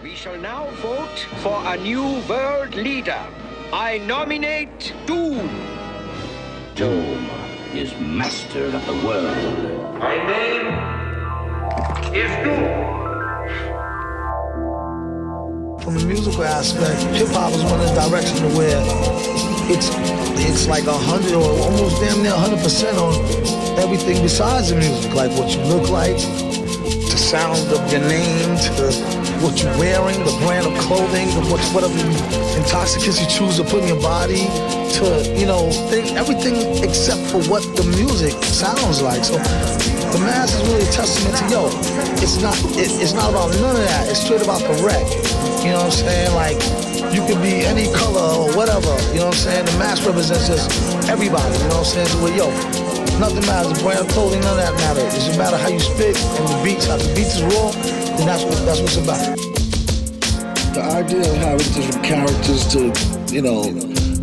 We shall now vote for a new world leader. I nominate Doom. Doom is master of the world. My name is Doom. From the musical aspect, hip-hop is one of the directions where it's like 100 or almost damn near 100% on everything besides the music, like what you look like, the sound of your name, to what you're wearing, the brand of clothing, whatever intoxicants you choose to put in your body, to, you know, everything except for what the music sounds like. So the mass is really a testament to, yo, it's not about none of that. It's straight about the wreck. You know what I'm saying? Like, you could be any color or whatever. You know what I'm saying? The mass represents just everybody. You know what I'm saying? So, well, yo, nothing matters. The brand of clothing, none of that matters. It's just matter how you spit and the beats. How the beats is raw, then that's what it's about. The idea of having different characters to, you know,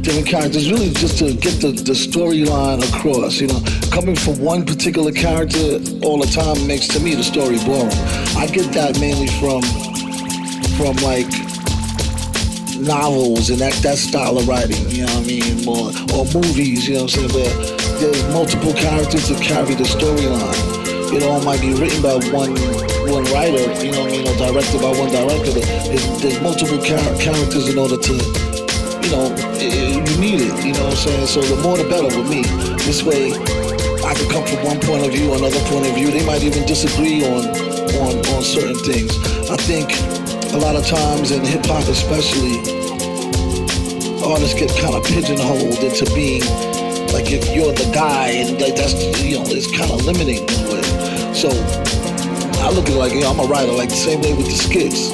different characters, really just to get the storyline across, you know. Coming from one particular character all the time makes, to me, the story boring. I get that mainly from like novels and that style of writing, you know what I mean, or movies, you know what I'm saying, where there's multiple characters to carry the storyline. You know, it might be written by one writer, you know what I mean, or directed by one director, but there's multiple characters in order to, you know, you need it, you know what I'm saying, so the more the better with me. This way, I can come from one point of view, another point of view. They might even disagree on certain things. I think a lot of times in hip-hop especially, artists get kind of pigeonholed into being, like, if you're the guy, and that's, you know, it's kind of limiting in a way. So I look at it like, you know, I'm a writer, like the same way with the skits.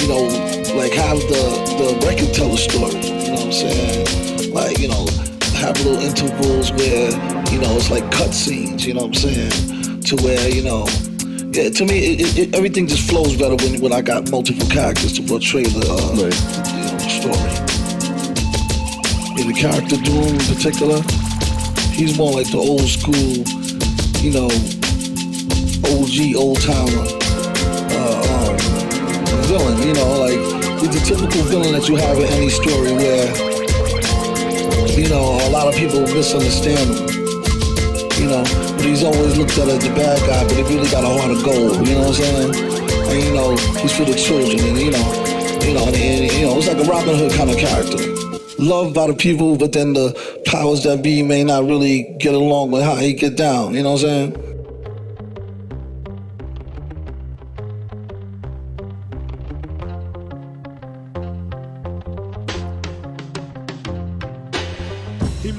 You know, like have the record tell a story, you know what I'm saying? Like, you know, have little intervals where, you know, it's like cut scenes, you know what I'm saying? To where, you know, yeah, to me, everything just flows better when I got multiple characters to portray the you know, story. Yeah, the character Doom in particular, he's more like the old school, you know, OG, old-timer villain, you know, like, he's the typical villain that you have in any story where, you know, a lot of people misunderstand him. You know, but he's always looked at as the bad guy, but he really got a heart of gold, you know what I'm saying? And, you know, he's for the children, and, you know, it's like a Robin Hood kind of character. Loved by the people, but then the powers that be may not really get along with how he get down, you know what I'm saying?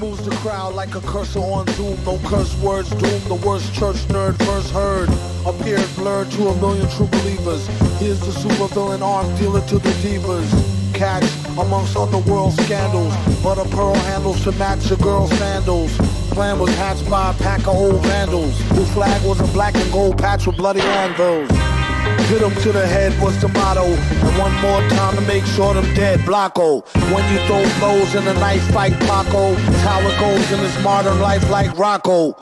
Moves the crowd like a cursor on Zoom. No curse words, doom. The worst church nerd first heard. Appeared blurred to a million true believers. Here's the supervillain arms dealer to the divas. Catch amongst underworld scandals. Butter pearl handles to match your girl's sandals. Plan was hatched by a pack of old vandals. Whose flag was a black and gold patch with bloody anvils. Hit 'em to the head was the motto. And one more time to make sure them dead, Blocko. When you throw blows in a knife fight, Paco. It's how it goes in this modern life like Rocco.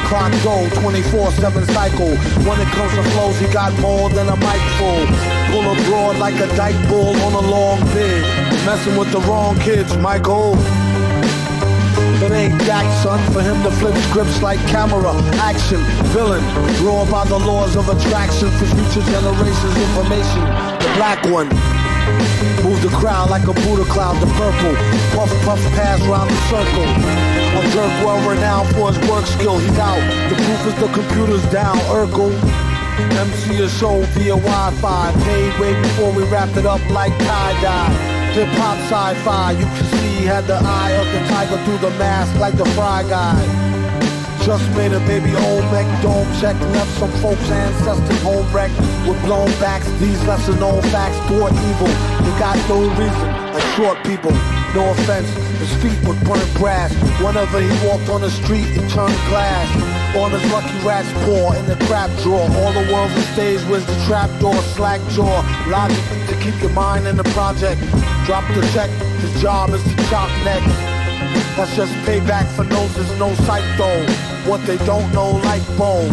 Clock go, 24/7 cycle. When it comes to flows, he got more than a mic full. Pull abroad like a dyke bull on a long bid. Messing with the wrong kids, Michael. It ain't that, son, for him to flip scripts like camera, action, villain, raw by the laws of attraction for future generations' information. The black one, move the crowd like a Buddha cloud, the purple, puff, puff, pass round the circle. A jerk well renowned for his work skill, he's out, the proof is the computer's down, Urkel. MC a show via Wi-Fi, paid way before we wrapped it up like tie-dye. Hip-hop sci-fi, you can see he had the eye of the tiger through the mask like the Fry Guy. Just made a baby Olmec dome check, left some folks' ancestors home wrecked with blown backs. These lesser known facts brought evil. They got no reason, like short people. No offense, his feet would burn brass. Whenever he walked on the street, it turned glass. On his lucky rat's paw in the crap drawer. All the world's a stage, where's the trap door? Slack jaw, logic to keep your mind in the project. Drop the check, his job is to chop necks. That's just payback for noses, no sight though. What they don't know like bone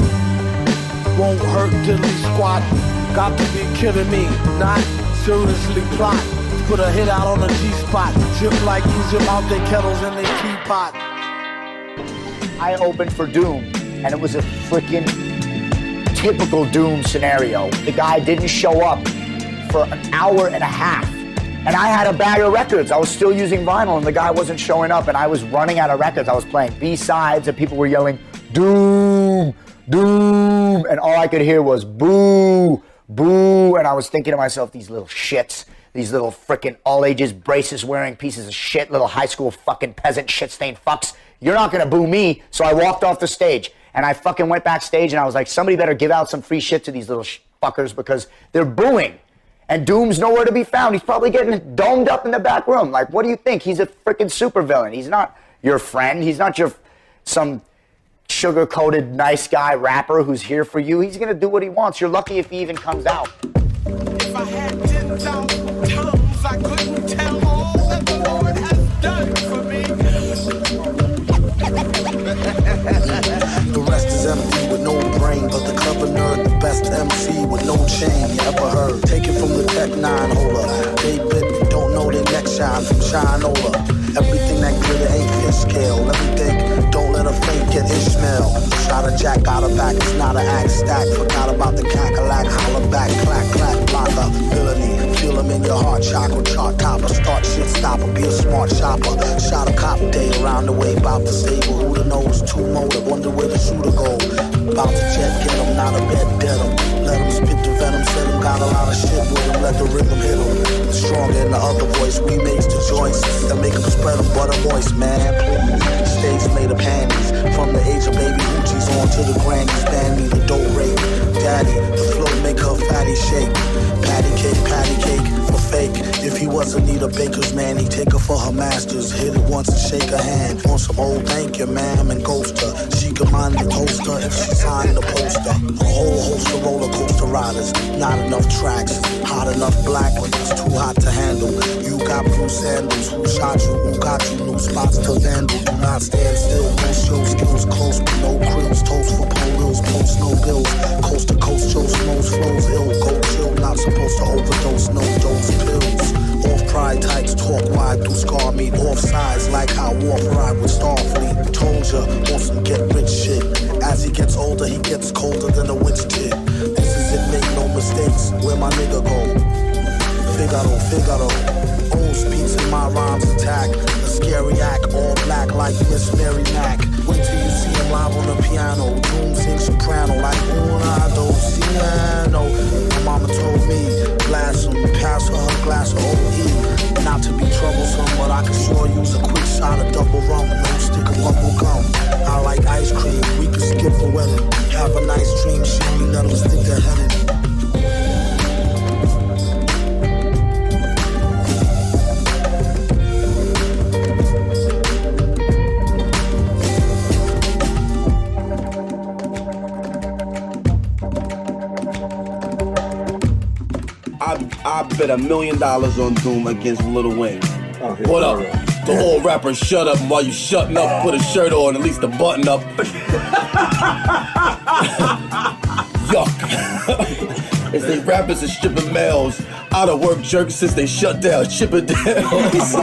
won't hurt diddly squat. Got to be kidding me, not seriously plot. Put a hit out on the G-spot. Drip like Egypt out their kettles and their teapot. I opened for Doom, and it was a freaking typical Doom scenario. The guy didn't show up for an hour and a half. And I had a bag of records. I was still using vinyl, and the guy wasn't showing up, and I was running out of records. I was playing B-sides, and people were yelling, Doom, Doom, and all I could hear was boo, boo, and I was thinking to myself, these little shits, these little frickin' all-ages braces-wearing pieces of shit, little high school fucking peasant shit-stained fucks, you're not gonna boo me. So I walked off the stage, and I fucking went backstage, and I was like, somebody better give out some free shit to these little fuckers because they're booing. And Doom's nowhere to be found. He's probably getting domed up in the back room. Like, what do you think? He's a freaking supervillain. He's not your friend. He's not some sugar-coated nice guy rapper who's here for you. He's gonna do what he wants. You're lucky if he even comes out. If I had 10,000 tongues, I couldn't tell all that the Lord has done for me. The rest is empty with no brain, but the clever nerd, the best MC with no chain you ever heard. Taken from the Tech 9 holder. They bit, don't know their neck shine from Shinola. Everything that glitter ain't fish scale. Let me think, don't let a fake get Ishmael. Shot a jack out of back, it's not an act stack. Forgot about the cackalack, holler back, clack, clack, blocker. Villainy, feel them in your heart, chakra, chart topper. Start shit stopper, be a smart shopper. Shot a cop day around the way, bout to stable. Who the knows, two motive, wonder where the shooter go. Bout to jet, get him, not a bed, dead him. Let him spit the venom, said him, got a lot of shit with him. Let the rhythm hit him. Stronger in the other voice, we makes the joints that make him spread them butter moist, man. Stage made of panties, from the age of baby hoochies on to the grannies. Band me the dope rape, daddy, the flow make her fatty shake. Patty cake for fake. If he wasn't need a baker's man, he'd take her for her masters. Hit it once and shake her hand. On some old thank you, ma'am, and ghost her. She could mind the toaster if she signed the poster. A whole host of roller coaster riders. Not enough tracks. Hot enough black, but it's too hot to handle. You got blue sandals. Who shot you? Who got you? New spots to vandal. Do not stand still. Most show skills close, but no krills. Toast for polos, post no bills. Coast to coast, Joe Smokes flows ill. Go chill, not supposed to overdose, no dose pills. Off pride types talk wide through scar meat. Off sides like how Warp ride with Starfleet. Told ya, want some get rich shit. As he gets older, he gets colder than a witch tit. This is it, make no mistakes. Where my nigga go? Figaro. Old speeds in my rhymes attack. A scary act, all black like Miss Mary Mack. Wait till you see him live on the piano. Doom sings soprano like una, dos, piano. My mama told me, blast him, pass her a glass of OE. Not to be troublesome, but I can sure use a quick shot of double rum. No stick of bubble gum. I like ice cream, we can skip the wedding. Have a nice dream, she ain't let them stick their head in. I bet $1 million on Doom against Lil Wayne. What up? The old rapper, shut up. While you shutting up, put a shirt on, at least a button up. Yuck. It's they rappers are stripping males. Out of work jerks since they shut down Chippendales.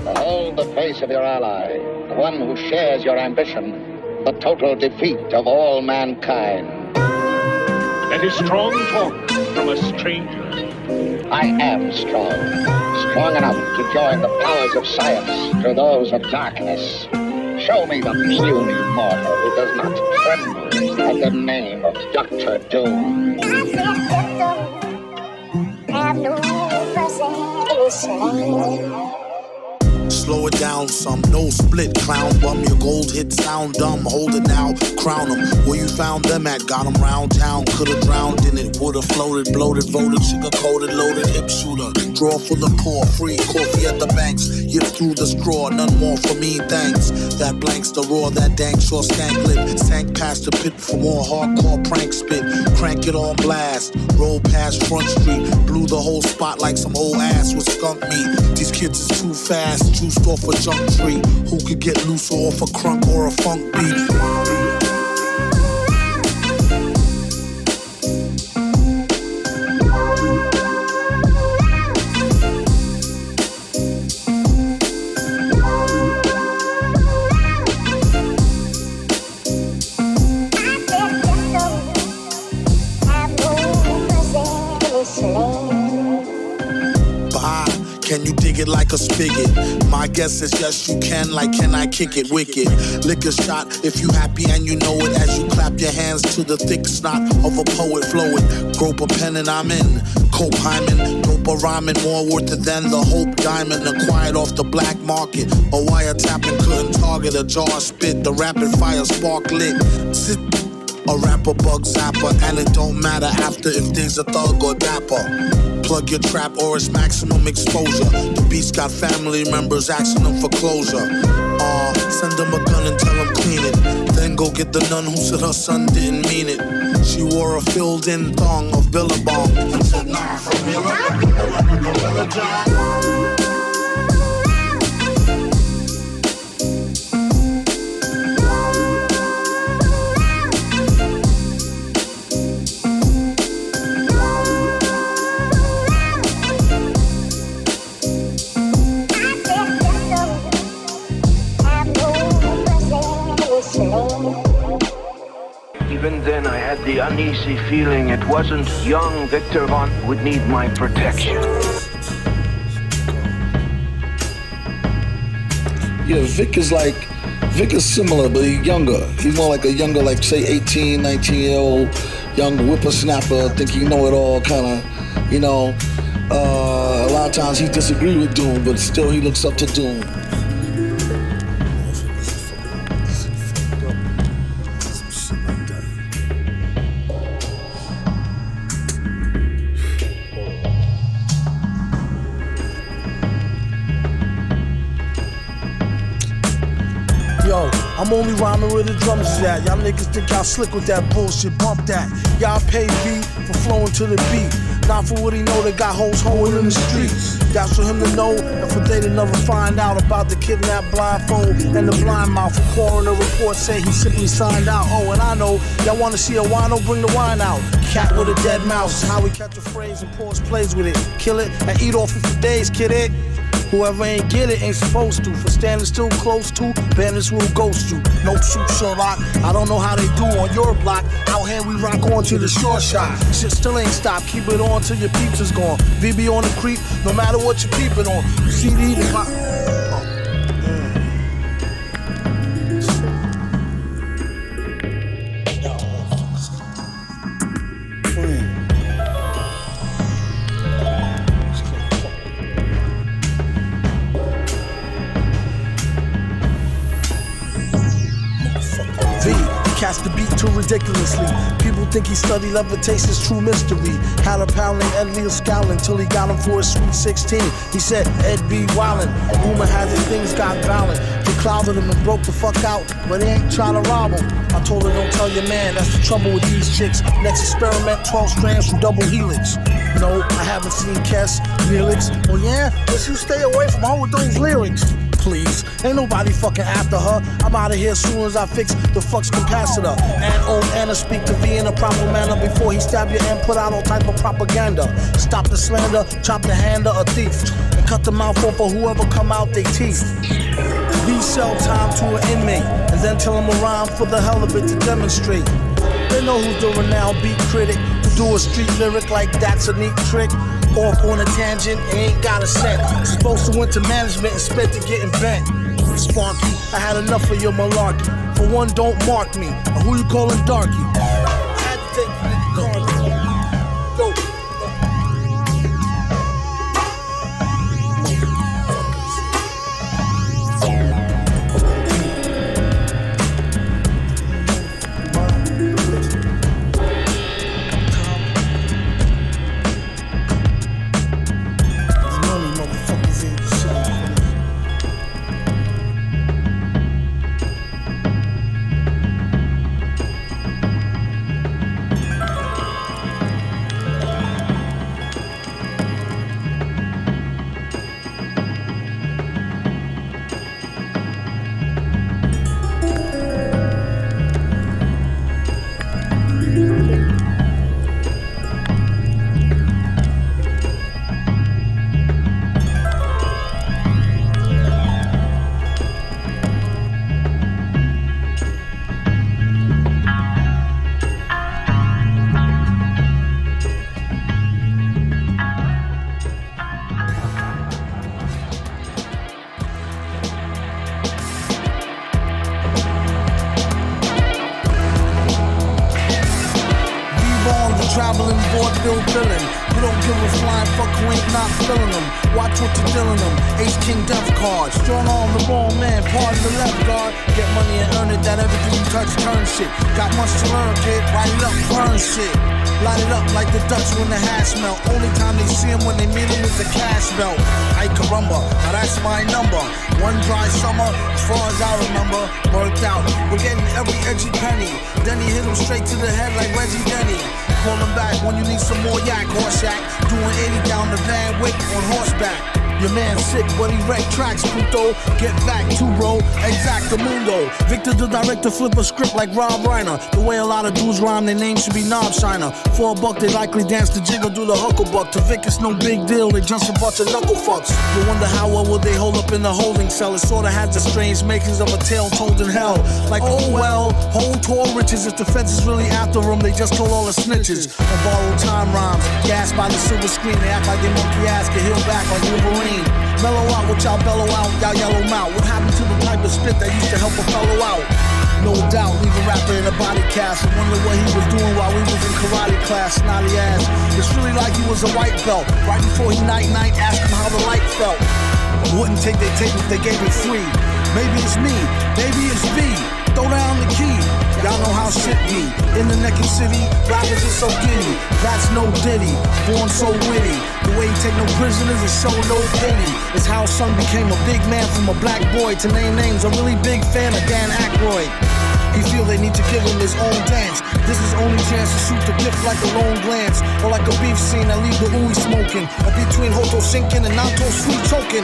Behold the face of your ally, the one who shares your ambition, the total defeat of all mankind. That is strong talk from a stranger. I am strong enough to join the powers of science to those of darkness. Show me the puny mortal who does not tremble at the name of Dr. Doom. Have no mercy listening. Slow it down some, no split, clown bum. Your gold hit sound dumb, hold it now, crown them. Where you found them at, got them round town. Could've drowned in it, would've floated, bloated, voted, sugar-coated, loaded, hip shooter. Draw for the poor, free coffee at the banks. Yip through the straw, none more for me, thanks. That blanks the roar, that dank short stank lip. Sank past the pit for more hardcore prank spit. Crank it on blast, roll past Front Street. Blew the whole spot like some old ass with skunk meat. These kids is too fast, juiced off a junk tree. Who could get loose off a crunk or a funk beat? Can you dig it like a spigot? My guess is yes, you can. Like, can I kick it wicked? Lick a shot if you happy and you know it. As you clap your hands to the thick snot of a poet, flow it. Grope a pen and I'm in. Cope Hyman, dope a rhyming, more worth it than the Hope Diamond. Acquired off the black market. A wiretapping couldn't target a jar spit. The rapid fire spark lit. Sit. A rapper bug zapper, and it don't matter after if there's a thug or dapper. Plug your trap or it's maximum exposure. The beast got family members asking them for closure. Send them a gun and tell them clean it. Then go get the nun who said her son didn't mean it. She wore a filled-in thong of Billabong. And said, nah, for real, I'm a gorilla job. Even then, I had the uneasy feeling it wasn't young Victor Von would need my protection. Yeah, Vic is similar, but he's younger. He's more like a younger, like say 18, 19-year-old young whippersnapper, think he know it all kind of, you know. A lot of times he disagrees with Doom, but still he looks up to Doom. I'm only rhyming where the drums is at. Y'all niggas think y'all slick with that bullshit, bump that. Y'all pay V for flowing to the beat. Not for what he know that got hoes hoeing in the streets. That's for him to know, and for they to never find out about the kidnapped blindfold and the blind mouth. A coroner report say he simply signed out. Oh, and I know y'all wanna see a wino, bring the wine out. Cat with a dead mouse is how we catch a phrase and pause plays with it. Kill it and eat off it for days, kid it. Whoever ain't get it ain't supposed to. For standing still close to, bandits will ghost you. No shoot Sherlock, I don't know how they do on your block. Out here we rock on to the short shot. Shit still ain't stopped, keep it on till your peeps is gone. VB on the creep, no matter what you peeping on. CD the pop. Cast the beat too ridiculously. People think he studied levitation's true mystery. Had a pal named Ed Lee scowling till he got him for his sweet 16. He said, Ed be wildin'. Rumor has his things got violent. They clouded him and broke the fuck out, but they ain't trying to rob him. I told her, don't tell your man, that's the trouble with these chicks. Next experiment, 12 strands from double helix. No, I haven't seen Kes, Neelix. Oh yeah? Just you stay away from her with those lyrics. Please, ain't nobody fucking after her. I'm out of here as soon as I fix the flux capacitor. And old Anna speak to V in a proper manner before he stab you and put out all type of propaganda. Stop the slander, chop the hand of a thief, and cut the mouth off of whoever come out they teeth. V sell time to an inmate, and then tell him a rhyme for the hell of it to demonstrate. They know who's the renowned beat critic, who do a street lyric like that's a neat trick. Off on a tangent, ain't got a cent. Supposed to went to management and spent to getting bent. Sparky, I had enough of your malarkey. For one, don't mark me. And who you calling darky? I had to take the go. traveling vaudeville villain. You don't give a flying fuck who ain't not feeling them. Watch what you're dealing them. Ace King Death Card. Strong arm the wrong man, pardon the left guard. Get money and earn it, that everything you touch turn shit. Got much to learn, kid. Write it up, burn shit. Light it up like the Dutch when the hash melt. Only time they see him when they meet him is the cash belt. Ay caramba, now that's my number. One dry summer, as far as I remember, worked out. We're getting every edgy penny. Then he hit him straight to the head like Reggie Denny. Call him back when you need some more yak, horse yak. Doing 80 down the Van Wyck on horseback. Your man sick, but he wrecked tracks, puto. Get back to bro, exactamundo. Victor the director flip a script like Rob Reiner. The way a lot of dudes rhyme, their name should be Knob Shiner. For $1, they likely dance the jiggle, do the hucklebuck. To Vic, it's no big deal, they just a bunch of knuckle fucks. You wonder how well would they hold up in the holding cell. It sorta has the strange makings of a tale told in hell. Like, oh well, hold tall riches. If the feds is really after them, they just told all the snitches. On borrowed time rhymes, gassed by the silver screen. They act like they monkey ass, get healed back like Wolverine. Mellow out what y'all bellow out, y'all yellow mouth. What happened to the type of spit that used to help a fellow out? No doubt, leave a rapper in a body cast and wonder what he was doing while we was in karate class. Snotty ass, it's really like he was a white belt. Right before he night-night, asked him how the light felt. Wouldn't take their tape if they gave it free. Maybe it's me, maybe it's V. Throw down the key. Y'all know how shit be. In the naked city, rappers are so giddy. That's no Diddy, born so witty. The way he take no prisoners and show no pity. It's how son became a big man from a black boy. To name names, a really big fan of Dan Aykroyd. He feel they need to give him his own dance. This is only chance to shoot the gift like a lone glance. Or like a beef scene that leave the ooey smoking. Or between Hoto sinking and Nato sweet choking.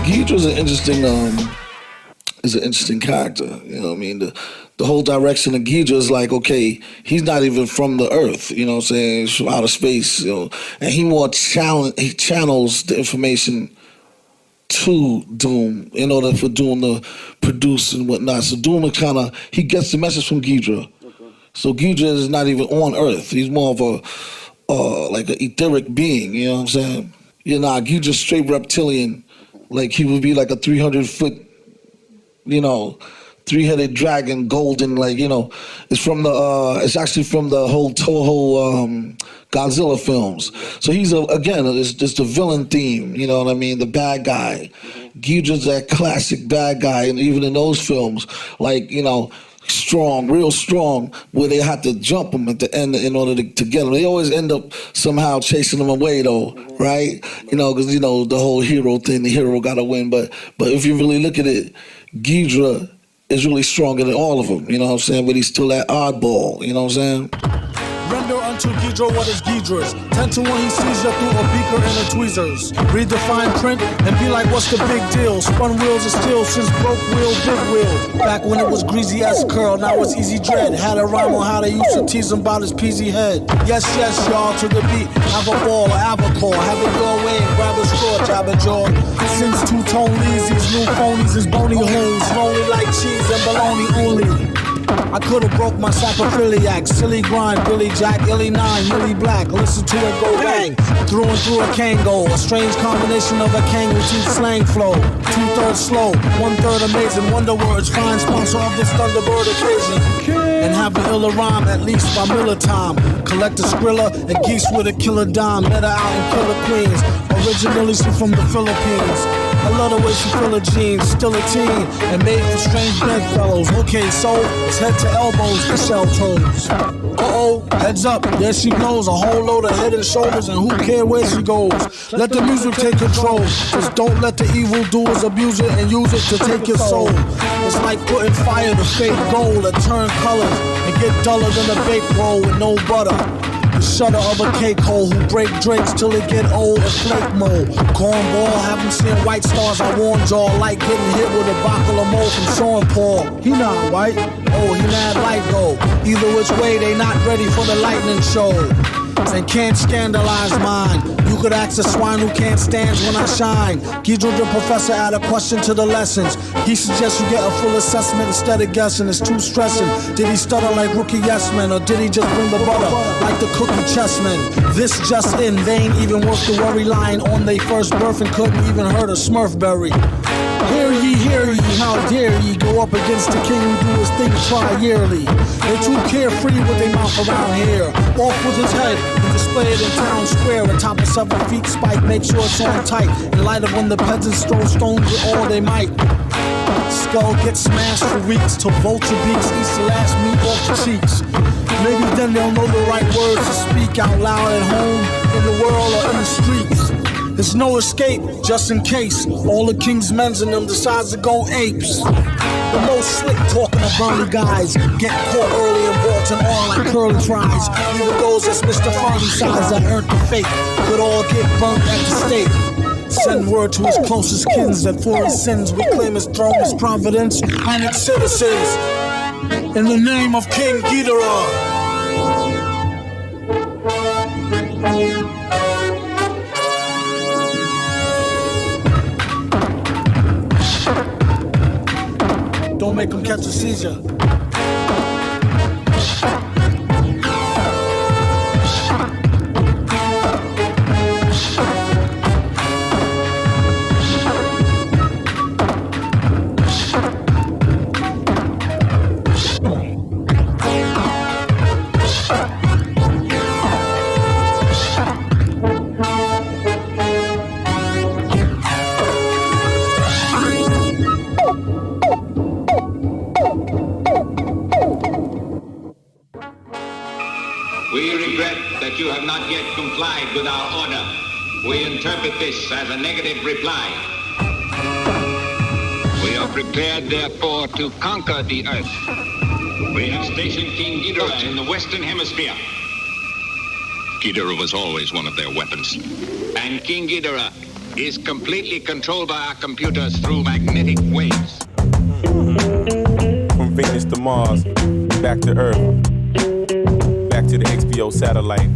Gidra's is an interesting character. You know what I mean? The whole direction of Gidra is like, okay, he's not even from the earth, you know what I'm saying? He's from outer space, you know. And he channels the information to Doom in order for Doom to produce and whatnot. So Doom is he gets the message from Gidra. Okay. So Gidra is not even on earth. He's more of like an etheric being, you know what I'm saying? You know, Gidra's straight reptilian. Like he would be like a 300-foot, you know, three-headed dragon, golden, like, you know. It's actually from the whole Toho Godzilla films. So he's it's just a villain theme, you know what I mean? The bad guy. Gidra's that classic bad guy, and even in those films, like, you know, strong, real strong, where they had to jump him at the end in order to get him. They always end up somehow chasing him away, though, right? You know, because, you know, the whole hero thing, the hero got to win. But if you really look at it, Gidra is really stronger than all of them, you know what I'm saying? But he's still that oddball, you know what I'm saying? Render unto Gidra what is Gidra's. 10 to 1 he sees you through a beaker and a tweezers. Read the fine print and be like, what's the big deal? Spun wheels of steel since broke wheel, big wheel. Back when it was greasy as curl, now it's easy dread. Had a rhyme on how they used to tease him about his peasy head. Yes, y'all, to the beat. Have a ball or have a call. Have it go away and grab a straw, jab a jaw. Since two-tone leads, these new phonies is bony holes. Lonely like cheese and bologna only. I could've broke my sacrophiliac. Silly grind, Billy Jack, Illy 9, Millie Black. Listen to it go bang. Through and through a Kango. A strange combination of a Kang with cheap slang flow. 2/3 slow, 1/3 amazing. Wonder words, fine sponsor of this Thunderbird occasion. And have an iller rhyme, at least by Miller time. Collect a Skrilla and geese with a killer dime. Met her out in Killer Queens. Originally she from the Philippines. I love the way she fill her jeans, still a teen, and made for strange bedfellows. Okay, so it's head to elbows for shell toes. Uh-oh, heads up, there she blows a whole load of head and shoulders, and who cares where she goes? Let the music take control, just don't let the evildoers abuse it and use it to take your soul. It's like putting fire to fake gold that turn colors and get duller than a baked roll with no butter. The shutter of a cake hole who break drinks till it get old and flake mold. Cornball, haven't seen white stars, I warned y'all, like getting hit with a bottle of mold from Sean Paul. He not white, oh, he mad light though. Either which way, they not ready for the lightning show. And can't scandalize mine. You could ask the swine who can't stand when I shine. Guido the professor add a question to the lessons. He suggests you get a full assessment instead of guessing. It's too stressing. Did he stutter like rookie yes men, or did he just bring the butter like the cookie chessmen? This just in, they ain't even worth the worry. Lying on they first birth and couldn't even hurt a Smurfberry. Hear ye, how dare ye go up against the king who do his thing tri-yearly. They too carefree with their mouth around here. Off with his head and display it in town square atop a 7 feet spike. Make sure it's on tight in light of when the peasants throw stones with all they might. Skull gets smashed for weeks till vulture beaks eats the last meat off the cheeks. Maybe then they'll know the right words to speak out loud at home, in the world, or in the streets. There's no escape, just in case all the king's men's in them decides to go apes. The most slick talking to burly guys get caught early and brought in all like curly fries. Even those that's Mr. Funny size that earned the fate could all get burnt at the stake. Send word to his closest kins that for his sins we claim his throne, his providence, and its citizens. In the name of King Ghidorah. Don't make him catch a seizure. You have not yet complied with our order. We interpret this as a negative reply. We are prepared, therefore, to conquer the Earth. We have stationed King Ghidorah in the Western Hemisphere. Ghidorah was always one of their weapons. And King Ghidorah is completely controlled by our computers through magnetic waves. From Venus to Mars, back to Earth. Back to the XPO satellite.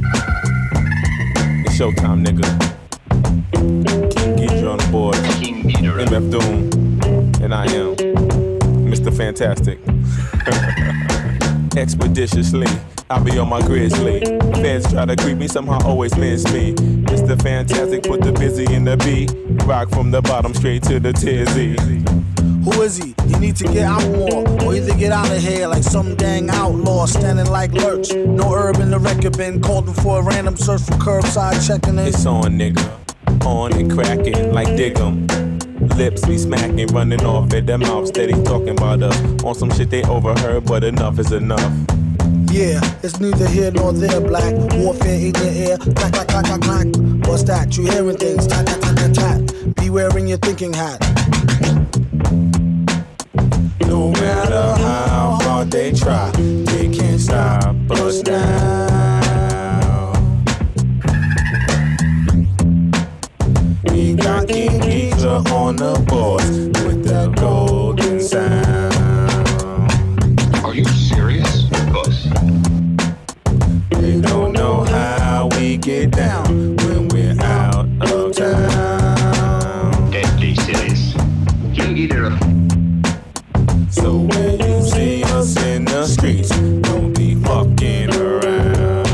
It's showtime, nigga. King Ghidorah on the board. King Ghidorah. MF Doom. And I am Mr. Fantastic. Expeditiously, I'll be on my grizzly. Feds try to creep me, somehow always miss me. Mr. Fantastic, put the busy in the B. Rock from the bottom straight to the tizzy. Who is he? He need to get out more, or either get out of here like some dang outlaw standing like Lurch. No herb in the record bin, called him for a random search for curbside checking in. It's on, nigga, on and cracking like Diggum. Lips be smacking, running off at their mouth, steady talking about us. On some shit they overheard, but enough is enough. Yeah, it's neither here nor there, black. Warfare in your ear, clack, clack, clack, clack, clack. What's that? You hearing things, tat, tat, tat, tat, tat. Be wearing your thinking hat. No matter how hard they try, they can't stop us now. We got King Ghidorah on the board with the golden sound. Are you serious? Of course. They don't know how we get down when we're out of town. Deadly serious. King Ghidorah. So when you see us in the streets, don't be fucking around.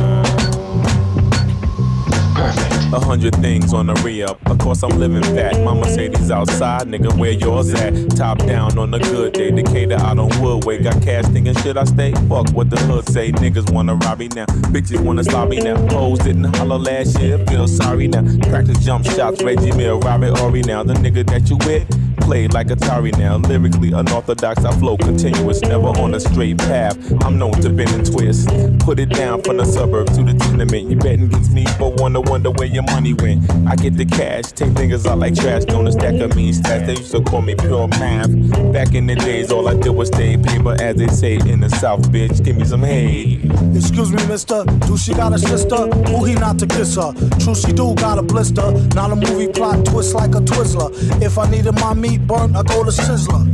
Perfect. 100 things on the re-up. Of course I'm living fat. My Mercedes outside, nigga, where yours at? Top down on a good day. Decatur out on Woodway. Got cash thinking, should I stay? Fuck what the hood say. Niggas wanna rob me now. Bitches wanna slob me now. Hoes didn't holler last year. Feel sorry now. Practice jump shots. Reggie Mill, Robert Horry now. The nigga that you with played like Atari now. Lyrically unorthodox, I flow continuous, never on a straight path. I'm known to bend and twist. Put it down from the suburb to the tenement. You betting against me, but wonder where your money went. I get the cash, take niggas out like trash. Don't stack of mean stats, they used to call me pure math. Back in the days, all I did was stay paper, as they say in the South, bitch. Give me some hay. Excuse me, mister, do she got a sister? Who he not to kiss her? True, she do got a blister. Not a movie plot twist like a Twizzler. If I needed my meat, feet burnt, I go to Sizzler.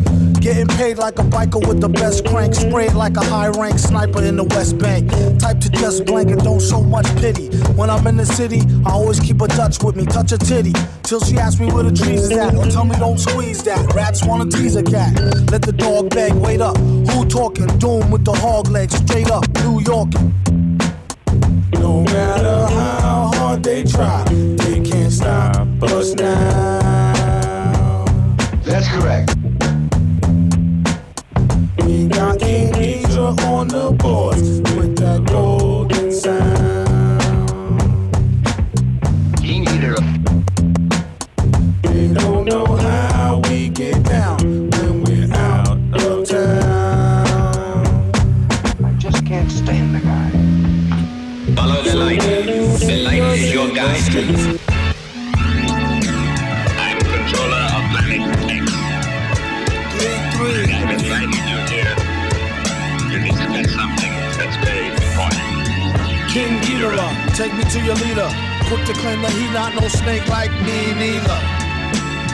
Getting paid like a biker with the best crank, sprayed like a high-rank sniper in the West Bank. Type to just blank and don't show much pity. When I'm in the city, I always keep a Dutch with me, touch a titty till she asks me where the trees is at, or tell me don't squeeze that. Rats wanna tease a cat, let the dog beg. Wait up, who talking? Doom with the hog legs, straight up, New York. No matter how hard they try, they can't stop us now. That's correct. We got King Ghidra on the boards with that golden sound. King Ghidra. They don't know how we get down when we're out of town. I just can't stand the guy. Follow the light. The light is your guide. I'm controller of Planet X. I've invited you here. You need to get something that's very important. King Ghidorah, take me to your leader. Quick to claim that he not no snake like me neither.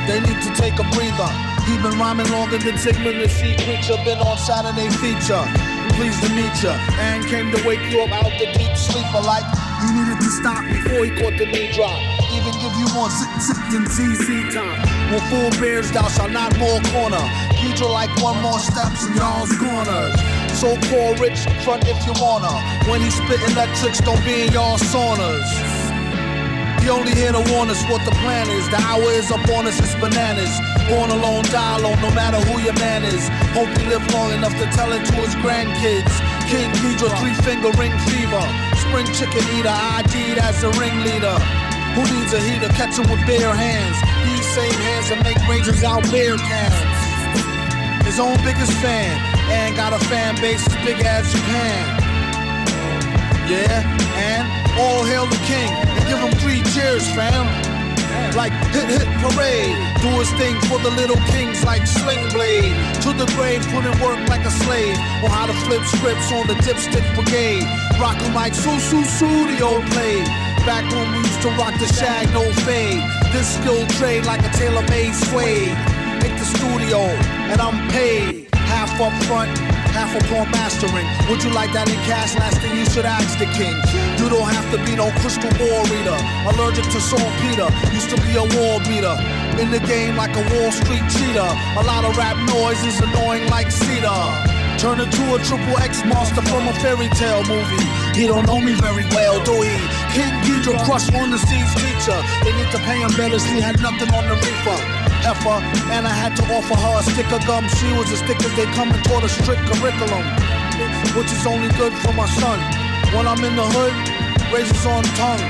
They need to take a breather. He been rhyming longer than Sigmund the Sea Creature. Been on Saturday feature. Pleased to meet ya. And came to wake you up out the deep sleeper like you needed to stop before he caught the knee drop. Even give you more sit than ZZ time. When full bears thou shalt not more corner. Ghidra like one more steps in y'all's corners. So called rich, front if you wanna. When he spit electrics, don't be in y'all saunas. He only here to warn us what the plan is. The hour is up on us, it's bananas. Born alone, die alone, no matter who your man is. Hope he live long enough to tell it to his grandkids. King Ghidra, 3-finger ring fever. Spring chicken eater, ID'd as a ringleader. Who needs a heater? Catch him with bare hands. These same hands that make rangers out beer cans. His own biggest fan, and got a fan base as big as Japan. Yeah, and all hail the king, and give him 3 cheers, fam. Like hit parade, do his thing for the little kings like Sling Blade. To the grave, put in work like a slave. On how to flip scripts on the Dipstick Brigade. Rockin' like Studio played. Back when we used to rock the shag, no fade. This skilled trade like a tailor-made suede. Make the studio, and I'm paid. Half up front, half upon mastering. Would you like that in cash? Last thing you should ask the king. You don't have to be no crystal ball reader. Allergic to saltpeter, used to be a wall beater. In the game like a Wall Street cheater. A lot of rap noise is annoying like cedar. Turn into a XXX monster from a fairy tale movie. He don't know me very well, do he? King Ghidra crush on the seas feature. They need to pay him better, she had nothing on the reefer. Heifer, and I had to offer her a stick of gum. She was as thick as they come and taught a strict curriculum, which is only good for my son. When I'm in the hood, razors on tongue.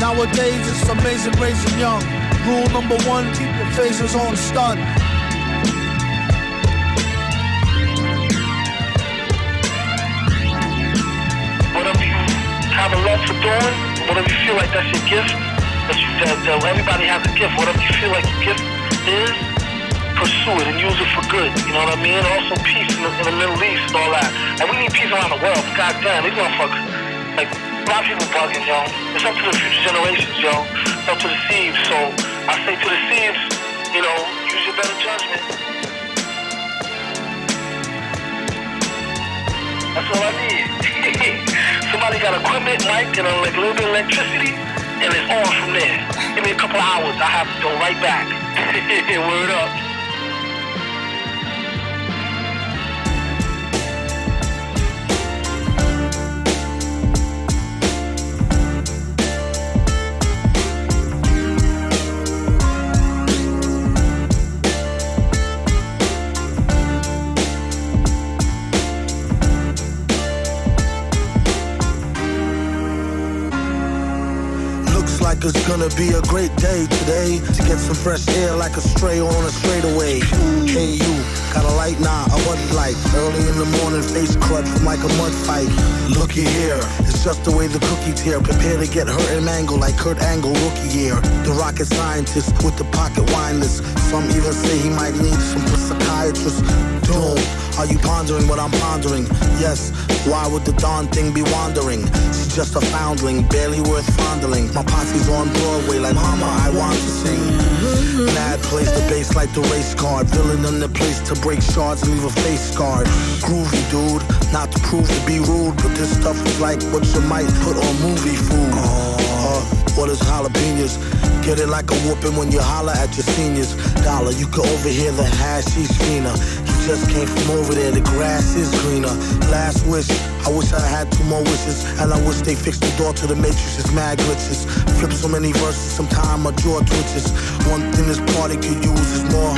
Nowadays it's amazing raising young. Rule number 1, keep your phasers on stun. Whatever you have a love for doing, whatever you feel like that's your gift, that everybody has a gift. Whatever you feel like your gift is, pursue it and use it for good. You know what I mean? Also peace in the Middle East and all that. And we need peace around the world. God damn, these motherfuckers. Like, a lot of people bugging, yo. It's up to the future generations, yo. It's up to the thieves. So I say to the thieves, you know, use your better judgment. That's all I need. Somebody got equipment, mic, and like a little bit of electricity, and it's on from there. Give me a couple hours, I have to go right back. Word up. Like it's gonna be a great day today to get some fresh air like a stray on a straightaway. Hey you, got a light? Nah, a Bud Light. Early in the morning, face crud from like a mud fight. Looky here, it's just the way the cookie tear. Prepare to get hurt and mangled like Kurt Angle rookie year. The rocket scientist with the pocket wineless. Some even say he might need some psychiatrist. Doom, are you pondering what I'm pondering? Yes, why would the darn thing be wandering? She's just a foundling, barely worth fondling. My posse's on Broadway like mama, I want to sing. Mad Mad plays the bass like the race card. Villain in the place to break shards and leave a face scarred. Groovy dude, not to prove to be rude, but this stuff is like what you might put on movie food. What is jalapenos? Get it like a whooping when you holler at your seniors. Dollar, you can overhear the hashish fina. You just came from over there, the grass is greener. Last wish, I wish I had 2 more wishes. And I wish they fixed the door to the matrix's mad glitches. Flip so many verses, sometime my jaw twitches. One thing this party could use is more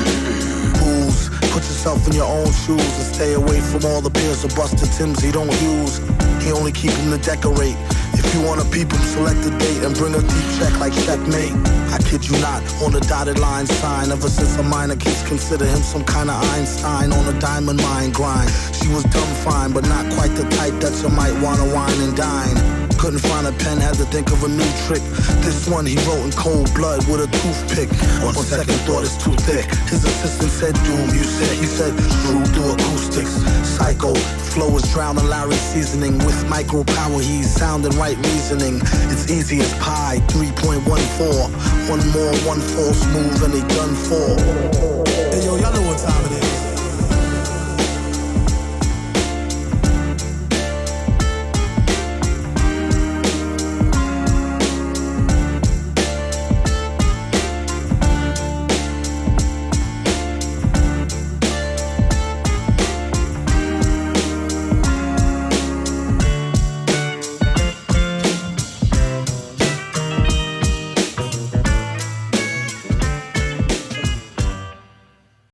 booze. Put yourself in your own shoes and stay away from all the peers of Buster Timms he don't use. He only keep them to decorate. If you wanna peep him, select a date and bring a deep check like checkmate. I kid you not, on the dotted line sign. Ever since a minor kids consider him some kind of Einstein on a diamond mine grind. She was dumb fine, but not quite the type that you might wanna wine and dine. Couldn't find a pen, had to think of a new trick. This one he wrote in cold blood with a toothpick. On second thought, it's too thick. His assistant said, Doom, you sick. He said, true through acoustics. Psycho, flow is drowning Larry's seasoning. With micro power, he's sounding right reasoning. It's easy as pie, 3.14. One more, one false move, and they done for. Hey, yo, y'all know what time it is.